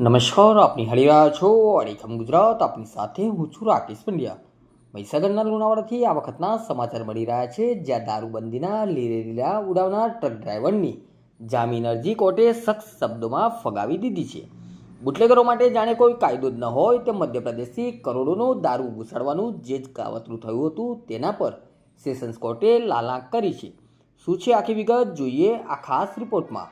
નમસ્કાર, આપની હળી રહ્યા છો અડીખમ ગુજરાત. આપની સાથે હું છું રાકેશ પંડ્યા. મહીસાગરના લુણાવાડાથી આ વખતના સમાચાર મળી રહ્યા છે, જ્યાં દારૂબંધીના લીલા ઉડાવનાર ટ્રક ડ્રાઈવરની જામીન અરજી કોર્ટે સખ્ત શબ્દોમાં ફગાવી દીધી છે. બુટલેગરો માટે જાણે કોઈ કાયદો જ ન હોય તે મધ્યપ્રદેશથી કરોડોનો દારૂ ઘૂસાડવાનું જે જ કાવતરું થયું હતું તેના પર સેશન્સ કોર્ટે લાલાંક કરી છે. શું છે આખી વિગત, જોઈએ આ ખાસ રિપોર્ટમાં.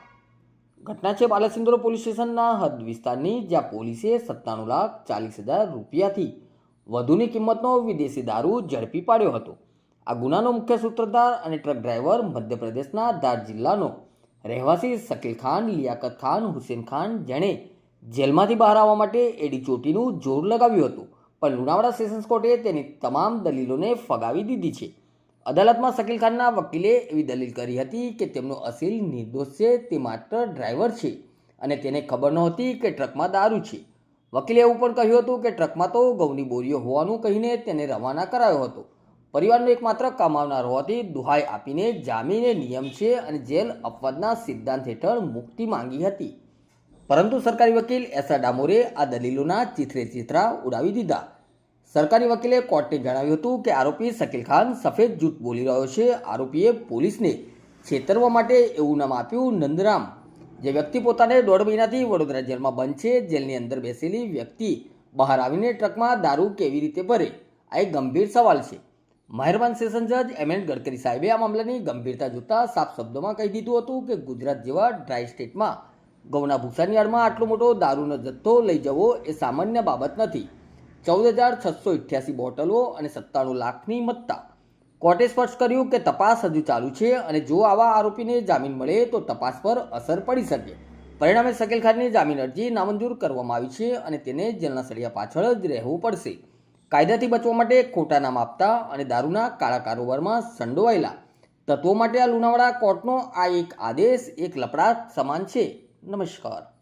ઘટના છે બાલાસિનોર પોલીસ સ્ટેશનના હદ વિસ્તારની, જ્યાં પોલીસે 97,40,000 રૂપિયાથી વધુની કિંમતનો વિદેશી દારૂ ઝડપી પાડ્યો હતો. આ ગુનાનો મુખ્ય સૂત્રધાર અને ટ્રક ડ્રાઈવર મધ્યપ્રદેશના ધાર જિલ્લાનો રહેવાસી શકીલ ખાન લિયાકત ખાન હુસેન ખાન, જેણે જેલમાંથી બહાર આવવા માટે એડી ચોટીનું જોર લગાવ્યું હતું, પણ લુણાવાડા સેશન્સ કોર્ટે તેની તમામ દલીલોને ફગાવી દીધી છે. અદાલતમાં શકીલ ખાનના વકીલે એવી દલીલ કરી હતી કે તેમનો અસીલ નિર્દોષ છે, તે માત્ર ડ્રાઈવર છે અને તેને ખબર નહોતી કે ટ્રકમાં દારૂ છે. વકીલે એવું પણ કહ્યું હતું કે ટ્રકમાં તો ઘઉંની બોરીઓ હોવાનું કહીને તેને રવાના કરાયો હતો. પરિવારનો એકમાત્ર કમાવનાર હોવાથી દુહાઈ આપીને જામીને નિયમ છે અને જેલ અપવાદના સિદ્ધાંત હેઠળ મુક્તિ માંગી હતી. પરંતુ સરકારી વકીલ એસઆર ડામોરે આ દલીલોના ચીથરે ચીથરા ઉડાવી દીધા. સરકારી વકીલે કોર્ટને જણાવ્યું હતું કે આરોપી શકીલ ખાન સફેદ જૂઠ બોલી રહ્યો છે. આરોપીએ પોલીસને છેતરવા માટે એવું નામ આપ્યું નંદરામ. જે વ્યક્તિ પોતાને 1.5 મહિનાથી વડોદરા જેલમાં બંધ છે, જેલની અંદર બેસેલી વ્યક્તિ બહાર આવીને ટ્રકમાં દારૂ કેવી રીતે ભરે? આ એક ગંભીર સવાલ છે. મહેરબાન સેશન જજ એમ.એન. ગડકરી સાહેબે આ મામલાની ગંભીરતા જોતા સાફ શબ્દોમાં કહી દીધું હતું કે ગુજરાત જેવા ડ્રાય સ્ટેટમાં ઘઉંના ભૂસાની આડમાં આટલો મોટો દારૂનો જથ્થો લઈ જવો એ સામાન્ય બાબત નથી. 14,688 બોટલો અને 97 લાખની મત્તા. કોર્ટે સ્પષ્ટ કર્યું કે તપાસ હજુ ચાલુ છે અને જો આવા આરોપીને જામીન મળે તો તપાસ પર અસર પડી શકે. પરિણામે શકીલ ખાનની જામીન અરજી નામંજૂર કરવામાં આવી છે અને તેને જેલના સળિયા પાછળ જ રહેવું પડશે. કાયદાથી બચવા માટે ખોટા નામ આપતા અને દારૂના કાળા કારોબારમાં સંડોવાયેલા તત્વો માટે આ લુણાવાડા કોર્ટનો આ એક આદેશ એક લપડા સમાન છે. નમસ્કાર.